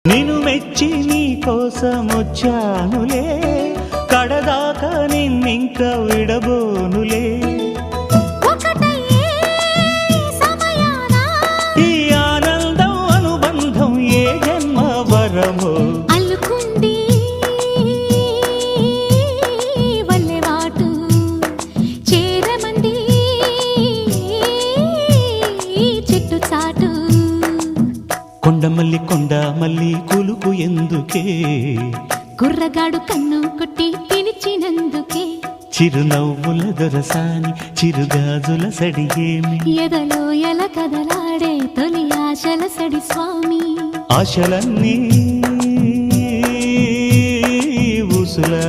నిన్ను మెచ్చి నీ కోసం వచ్చానులే, కడదాకా నిన్నింక విడబోనులే. ఈ ఆనందం అనుబంధం ఏ జన్మ వరమో అల్లుకుంది వల్లెవాటు చేరమంది చెట్టు చాటు. కొండ మల్లి కులుకు ఎందుకే, కుర్రగాడు కన్ను కొట్టి పిలిచినందుకే. చిరునవ్వుల దొరసాని చిరుగాజుల సడిగేమి, ఎదలో ఎల కదలాడే తొలి ఆశల సడి స్వామి. ఆశలన్నీ ఊసులా